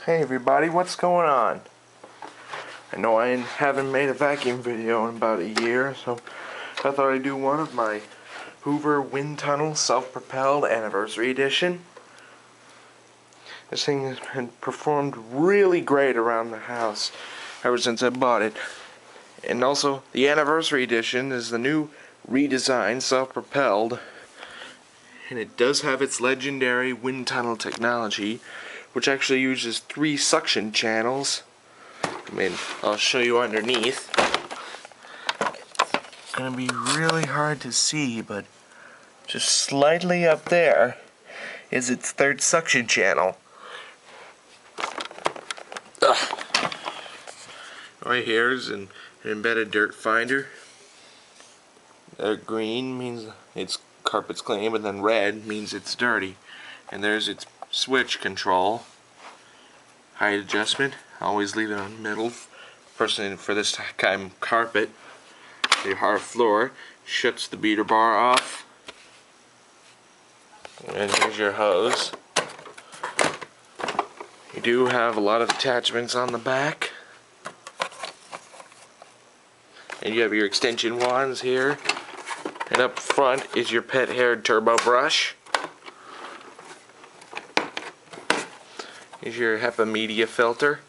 Hey everybody, what's going on? I know I haven't made a vacuum video in about a year, so I thought I'd do one of my Hoover Windtunnel Self Propelled Anniversary Edition. This thing has been performed really great around the house ever since I bought it. And also, the Anniversary Edition is the new redesigned Self Propelled, and it does have its legendary wind tunnel technology, which actually uses 3 suction channels. I'll show you underneath. It's going to be really hard to see, but just slightly up there is its 3rd suction channel. Right here is an embedded dirt finder. Green means it's carpet's clean, but then red means it's dirty. And there's its switch control. Height adjustment, always leave it on middle. Personally, for this kind of carpet, the hard floor shuts the beater bar off. And here's your hose. You do have a lot of attachments on the back. And you have your extension wands here. And up front is your pet haired turbo brush. Here's your HEPA media filter.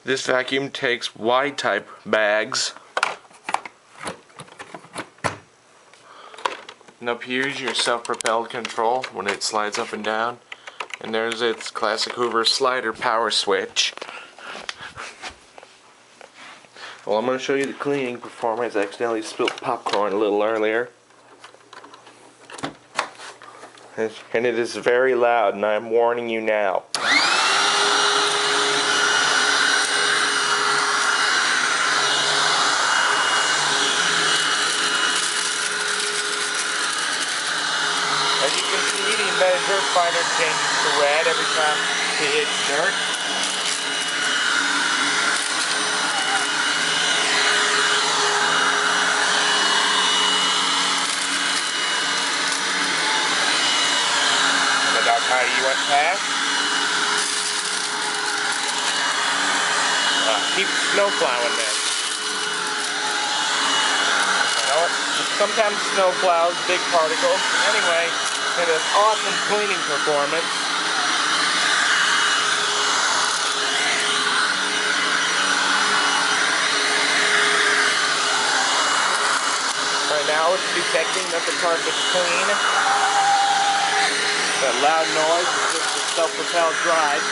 This vacuum takes Y-type bags. And up here is your self-propelled control when it slides up and down. And there's its classic Hoover slider power switch. Well, I'm going to show you the cleaning performance. I accidentally spilled popcorn a little earlier. And it is very loud, and I'm warning you now. As you can see, the embedded dirt finder changes to red every time it hits dirt. You went past. Keep snow plowing this. You know, sometimes snow plows big particles. Anyway, it has awesome cleaning performance. Right now it's detecting that the carpet's clean. That loud noise is just the self-propelled drive.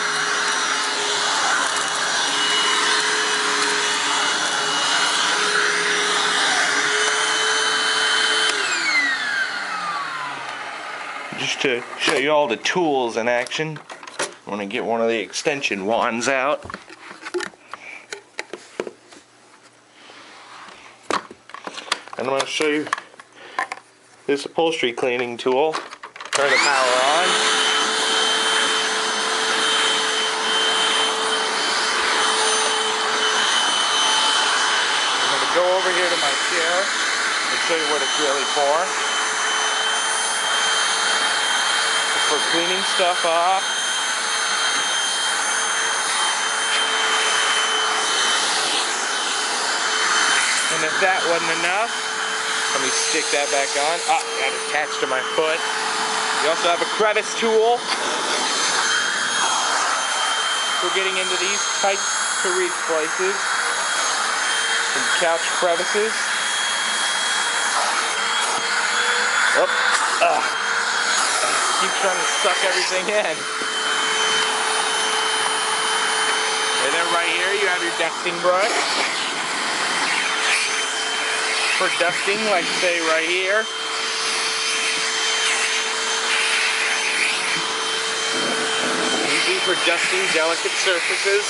Just to show you all the tools in action, I'm going to get one of the extension wands out. And I'm going to show you this upholstery cleaning tool. Turn the power on. I'm going to go over here to my chair and show you what it's really for. It's for cleaning stuff off. And if that wasn't enough, let me stick that back on. Ah, got attached to my foot. You also have a crevice tool for getting into these tight to reach places. Some couch crevices. Keep trying to suck everything in. And then right here you have your dusting brush. For dusting, like say right here. For dusting delicate surfaces.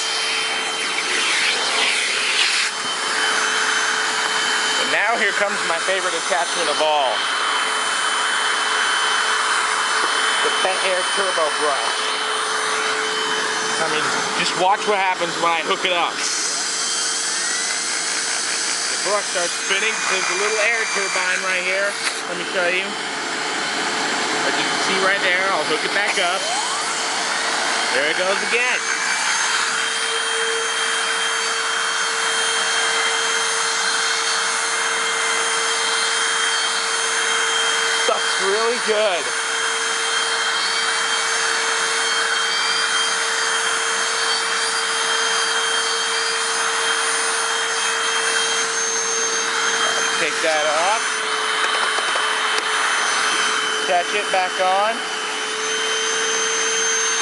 And now here comes my favorite attachment of all. The pet hair turbo brush. I mean, just watch what happens when I hook it up. The brush starts spinning. There's a little air turbine right here. Let me show you. hook it back up. There it goes again. Sucks really good. Take that off. Attach it back on.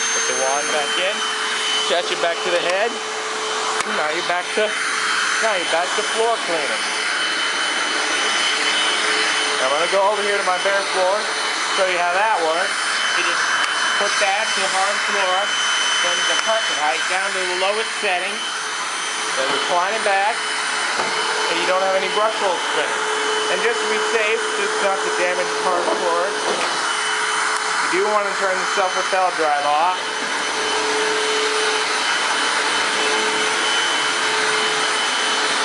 Put the wand back in. Attach it back to the head. Now you're back to floor cleaning. I'm gonna go over here to my bare floor, show you how that works. You just put that to the hard floor, bring the carpet height down to the lowest setting, then recline it back, and you don't have any brush holes spinning. And just to be safe, just not to damage hard floors, you do want to turn the self-propelled drive off.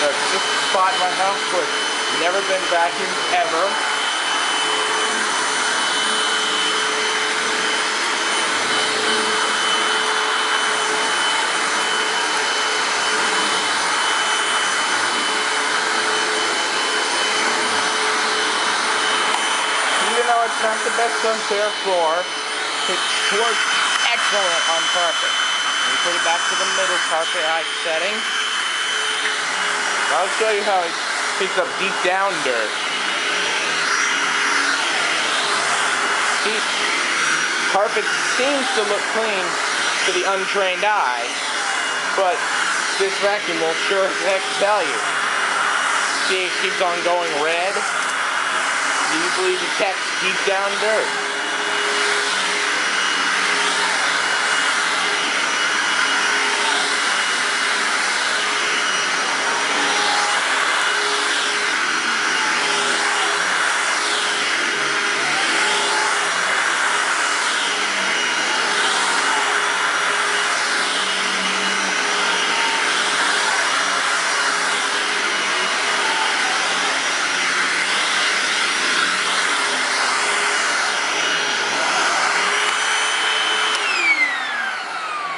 There's just a spot in my house where it's never been vacuumed ever. Even though it's not the best on bare floor, it works excellent on carpet. We put it back to the middle carpet height setting. I'll show you how it picks up deep down dirt. See, carpet seems to look clean to the untrained eye, but this vacuum will sure as heck tell you. See, it keeps on going red. Easily detects deep down dirt.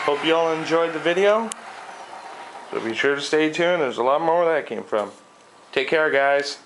Hope you all enjoyed the video. So be sure to stay tuned. There's a lot more where that came from. Take care, guys.